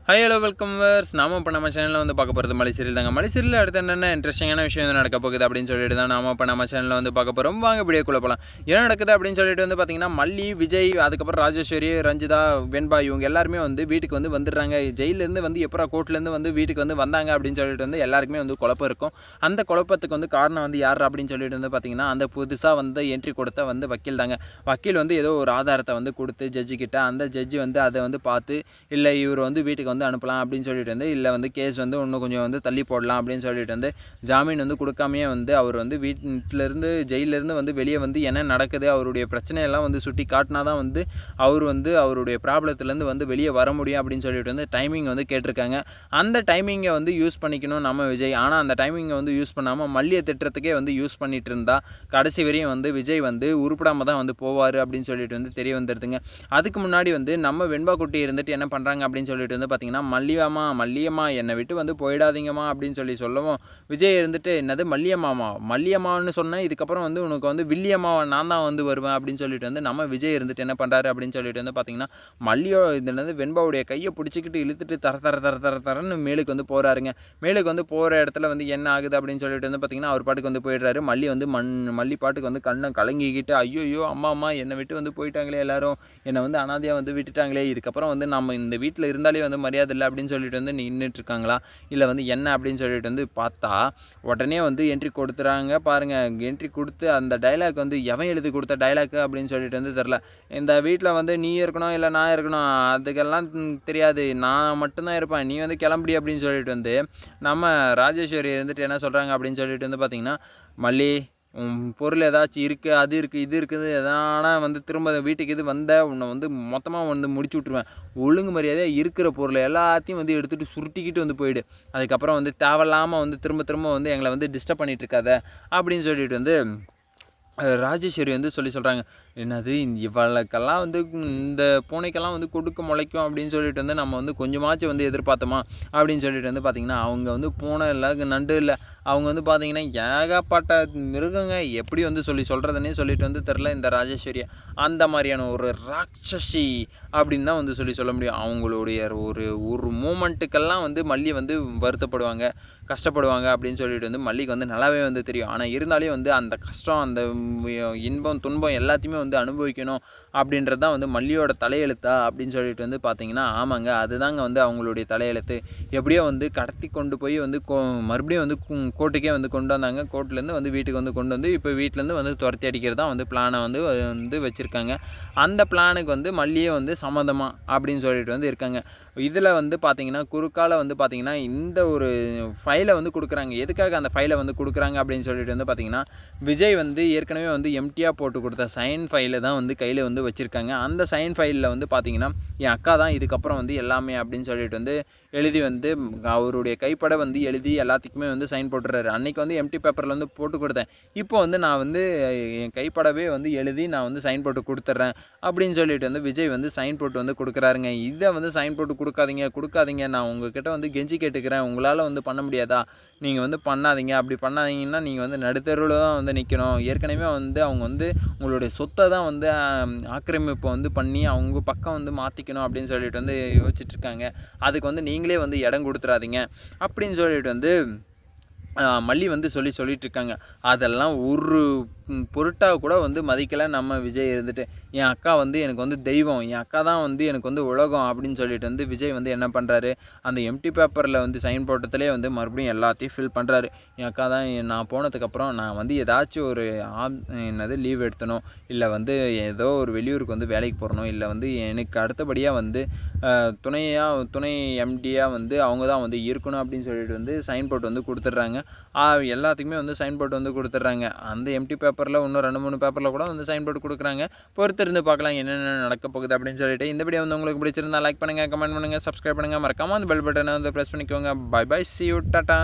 Hi hello welcome verse. நாம இப்போ நம்ம சேனலில் வந்து பார்க்க போகிறது மலை சீரியல் தாங்க. மலை சீரியல் அடுத்து என்னென்ன இன்ட்ரெஸ்டிங்கான விஷயம் வந்து நடக்க போகுது அப்படின்னு சொல்லிட்டு தான் நாம இப்போ நம்ம சேனலில் வந்து பார்க்க போகிறோம். வாங்க வீடியோக்குள்ளே போகலாம். என்ன நடக்குது அப்படின்னு சொல்லிட்டு வந்து பார்த்தீங்கன்னா, மல்லி, விஜய், அதுக்கப்புறம் ராஜேஸ்வரி, ரஞ்சிதா, வெண்பா இவங்க எல்லாருமே வந்து வீட்டுக்கு வந்து வந்துடுறாங்க. ஜெயிலேருந்து வந்து எப்போ கோர்ட்லேருந்து வந்து வீட்டுக்கு வந்து வந்தாங்க அப்படின்னு சொல்லிட்டு வந்து எல்லாருக்குமே வந்து குழப்பம் இருக்கும். அந்த குழப்பத்துக்கு வந்து காரணம் வந்து யார் அப்படின்னு சொல்லிட்டு வந்து பார்த்தீங்கன்னா, அந்த புதுசாக வந்து என்ட்ரி கொடுத்த வந்து வக்கீல் தாங்க. வக்கீல் வந்து ஏதோ ஒரு ஆதாரத்தை வந்து கொடுத்து ஜட்ஜி கிட்ட, அந்த ஜட்ஜி வந்து அதை வந்து பார்த்து, இல்லை இவர் வந்து வீட்டுக்கு வந்து அனுப்பலாம் அப்படின்னு சொல்லிட்டு வந்து, இல்லை வந்து கேஸ் வந்து இன்னும் கொஞ்சம் வந்து தள்ளி போடலாம் அப்படின்னு சொல்லிட்டு வந்து ஜாமீன் வந்து கொடுக்காமையே வந்து அவர் வந்து வீட்டிலேருந்து ஜெயிலேருந்து வந்து வெளியே வந்து என்ன நடக்குது, அவருடைய பிரச்சனையெல்லாம் வந்து சுட்டி காட்டினா தான் வந்து அவர் வந்து அவருடைய ப்ராப்ளத்துலேருந்து வந்து வெளியே வர முடியும் அப்படின்னு சொல்லிட்டு வந்து டைமிங் வந்து கேட்டிருக்காங்க. அந்த டைமிங்கை வந்து யூஸ் பண்ணிக்கணும் நம்ம விஜய். ஆனால் அந்த டைமிங்கை வந்து யூஸ் பண்ணாமல் மல்லியை திட்டத்துக்கே வந்து யூஸ் பண்ணிட்டு இருந்தா கடைசி வரையும் வந்து விஜய் வந்து உருப்படாமல் தான் வந்து போவார் அப்படின்னு சொல்லிட்டு வந்து தெரிய வந்துடுதுங்க. அதுக்கு முன்னாடி வந்து நம்ம வெண்பா குட்டி இருந்துட்டு என்ன பண்ணுறாங்க அப்படின்னு சொல்லிட்டு வந்து பார்த்தீங்கன்னா, மல்லியம்மா என்னை விட்டு வந்து போயிடாதீங்கம்மா அப்படின்னு சொல்லவும், விஜய் இருந்துட்டு என்னது மல்லியம்மான்னு சொன்னேன், இதுக்கப்புறம் வந்து உனக்கு வந்து வில்லியம்மாவை நான் தான் வந்து வருவேன் அப்படின்னு சொல்லிட்டு வந்து நம்ம விஜய் இருந்துட்டு என்ன பண்ணுறாரு அப்படின்னு சொல்லிட்டு வந்து பார்த்தீங்கன்னா, இதுல வந்து வெண்பாவுடைய கையை பிடிச்சிக்கிட்டு இழுத்துட்டு தரன்னு மேலுக்கு வந்து போகிறாருங்க. மேலுக்கு வந்து போகிற இடத்துல வந்து என்ன ஆகுது அப்படின்னு சொல்லிட்டு வந்து பார்த்தீங்கன்னா, அவர் பாட்டுக்கு வந்து போயிடுறாரு. மல்லி பாட்டுக்கு வந்து கண்ணை கலங்கிக்கிட்டு, ஐயோ அம்மா என்னை விட்டு வந்து போயிட்டாங்களே எல்லாரும், என்னை வந்து அனாதையாக வந்து விட்டுட்டாங்களே, இதுக்கப்புறம் வந்து நம்ம இந்த வீட்டில் இருந்தாலே வந்து மரியாதை இல்லை அப்படின்னு சொல்லிட்டு வந்து நின்றுட்டு இருக்காங்களா, இல்லை வந்து என்ன அப்படின்னு சொல்லிட்டு வந்து பார்த்தா, உடனே வந்து என்ட்ரி கொடுத்துறாங்க பாருங்கள். என்ட்ரி கொடுத்து அந்த டைலாக் வந்து எவன் எழுதி கொடுத்த டைலாக் அப்படின்னு சொல்லிட்டு வந்து தெரில. இந்த வீட்டில் வந்து நீ இருக்கணும் இல்லை நான் இருக்கணும் அதுக்கெல்லாம் தெரியாது, நான் மட்டும்தான் இருப்பேன், நீ வந்து கிளம்புடி அப்படின்னு சொல்லிட்டு வந்து நம்ம ராஜேஸ்வரி இருந்துட்டு என்ன சொல்கிறாங்க அப்படின்னு சொல்லிட்டு வந்து பார்த்தீங்கன்னா, மல்லி பொருள் ஏதாச்சும் இருக்குது, அது இருக்குது, இது இருக்குது, எதானா வந்து திரும்ப வீட்டுக்கு இது வந்த உன்னை வந்து மொத்தமாக வந்து முடிச்சு விட்ருவேன், ஒழுங்கு மரியாதையாக இருக்கிற பொருளை எல்லாத்தையும் வந்து எடுத்துகிட்டு சுருட்டிக்கிட்டு வந்து போயிடு, அதுக்கப்புறம் வந்து தேவையில்லாமல் வந்து திரும்ப வந்து எங்களை வந்து டிஸ்டர்ப் பண்ணிகிட்டு இருக்காத அப்படின்னு சொல்லிட்டு வந்து ராஜேஸ்வரி வந்து சொல்கிறாங்க. என்னது இவளுக்கெல்லாம் வந்து இந்த பூனைக்கெல்லாம் வந்து கொடுக்க முளைக்கும் அப்படின்னு சொல்லிட்டு வந்து நம்ம வந்து கொஞ்சமாச்சும் வந்து எதிர்பார்த்தோமா அப்படின்னு சொல்லிட்டு வந்து பார்த்திங்கன்னா, அவங்க வந்து பூனை இல்லை நண்டு இல்லை, அவங்க வந்து பார்த்திங்கன்னா ஏகப்பட்ட மிருகங்க, எப்படி வந்து சொல்கிறதுனே சொல்லிட்டு வந்து தெரில இந்த ராஜேஸ்வரியை. அந்த மாதிரியான ஒரு ராட்சசி அப்படின்னு தான் வந்து சொல்ல முடியும். அவங்களுடைய ஒரு மூமெண்ட்டுக்கெல்லாம் வந்து மல்லி வந்து வருத்தப்படுவாங்க, கஷ்டப்படுவாங்க அப்படின்னு சொல்லிட்டு வந்து மல்லிக்கு வந்து நல்லாவே வந்து தெரியும். ஆனால் இருந்தாலே வந்து அந்த கஷ்டம், அந்த இன்பம் துன்பம் எல்லாத்தையுமே வந்து அனுபவிக்கணும் அப்படின்றது தான் வந்து மல்லியோட தலையெழுத்தா அப்படின்னு சொல்லிட்டு வந்து பார்த்தீங்கன்னா, ஆமாங்க அதுதாங்க வந்து அவங்களுடைய தலையெழுத்து. எப்படியோ வந்து கடத்தி கொண்டு போய் வந்து மறுபடியும் வந்து கோர்ட்டுக்கே வந்து கொண்டு வந்தாங்க. கோர்ட்லேருந்து வந்து வீட்டுக்கு வந்து கொண்டு வந்து இப்போ வீட்டிலேருந்து வந்து துரத்தி அடிக்கிறது தான் வந்து பிளானை வந்து வச்சுருக்காங்க. அந்த பிளானுக்கு வந்து மல்லியே வந்து சம்மந்தமாக அப்படின்னு சொல்லிட்டு வந்து இருக்காங்க. இதில் வந்து பார்த்தீங்கன்னா, குறுக்கால வந்து பார்த்தீங்கன்னா, இந்த ஒரு ஃபைலை வந்து கொடுக்குறாங்க. எதுக்காக அந்த ஃபைலை வந்து கொடுக்குறாங்க அப்படின்னு சொல்லிட்டு வந்து பார்த்தீங்கன்னா, விஜய் வந்து ஏற்கனவே வந்து எம்டியாக போட்டு கொடுத்த சைன் ஃபைலை தான் வந்து கையில் வந்து வச்சுருக்காங்க. அந்த சைன் ஃபைலில் வந்து பார்த்தீங்கன்னா, என் அக்கா தான் இதுக்கப்புறம் வந்து எல்லாமே அப்படின்னு சொல்லிட்டு வந்து எழுதி வந்து அவருடைய கைப்பட வந்து எழுதி எல்லாத்துக்குமே வந்து சைன் போட்டுறாரு. அன்றைக்கி வந்து எம்டி பேப்பரில் வந்து போட்டு கொடுத்தேன், இப்போ வந்து நான் வந்து என் கைப்படவே வந்து எழுதி நான் வந்து சைன் போட்டு கொடுத்துட்றேன் அப்படின்னு சொல்லிட்டு வந்து விஜய் வந்து சைன் போட்டு வந்து கொடுக்குறாருங்க. இதை வந்து சைன் போட்டு கொடுக்காதீங்க, நான் உங்ககிட்ட வந்து கெஞ்சி கேட்டுக்கிறேன், உங்களால் வந்து பண்ண முடியாதா, நீங்கள் வந்து பண்ணாதீங்க, அப்படி பண்ணாதீங்கன்னா நீங்கள் வந்து நடுத்தருவில் தான் வந்து நிற்கணும், ஏற்கனவே வந்து அவங்க வந்து உங்களுடைய சொத்தை தான் வந்து ஆக்கிரமிப்பை வந்து பண்ணி அவங்க பக்கம் வந்து மாற்றிக்கணும் அப்படின்னு சொல்லிட்டு வந்து யோசிச்சுட்ருக்காங்க, அதுக்கு வந்து நீங்களே வந்து இடம் கொடுத்துறாதீங்க அப்படின்னு சொல்லிட்டு வந்து மல்லி வந்து சொல்லிகிட்ருக்காங்க. அதெல்லாம் ஒரு பொருட்டாக கூட வந்து மதிக்கலை நம்ம விஜய் இருந்துட்டு, என் அக்கா வந்து எனக்கு வந்து தெய்வம், என் அக்கா தான் வந்து எனக்கு வந்து உலகம் அப்படின்னு சொல்லிட்டு வந்து விஜய் வந்து என்ன பண்ணுறாரு, அந்த எம்டி பேப்பரில் வந்து சைன் போட்டதுலேயே வந்து மறுபடியும் எல்லாத்தையும் ஃபில் பண்ணுறாரு. என் அக்கா தான் நான் போனதுக்கப்புறம் நான் வந்து ஏதாச்சும் ஒரு லீவ் எடுத்தணும், இல்லை வந்து ஏதோ ஒரு வெளியூருக்கு வந்து வேலைக்கு போகணும், இல்லை வந்து எனக்கு அடுத்தபடியாக வந்து துணை எம்டியாக வந்து அவங்க தான் வந்து இருக்கணும் அப்படின்னு சொல்லிட்டு வந்து சைன் போட்டு வந்து கொடுத்துட்றாங்க. எல்லாத்துக்குமே வந்து சைன் போட்டு வந்து கொடுத்துட்றாங்க. அந்த எம்டி பேப்பரில் இன்னும் 2-3 பேப்பரில் கூட வந்து சைன் போட்டு கொடுக்குறாங்க. பொறுத்திருந்து பார்க்கலாம் என்னென்ன நடக்க போகுது அப்படின்னு சொல்லிட்டு. இந்த வீடியோ வந்து உங்களுக்கு பிடிச்சிருந்தா லைக் பண்ணுங்கள், கமெண்ட் பண்ணுங்கள், சப்ஸ்கிரைப் பண்ணுங்கள், மறக்காமல் அந்த பெல் பட்டனை வந்து ப்ரெஸ் பண்ணிக்கோங்க. Bye bye, see you, Tata.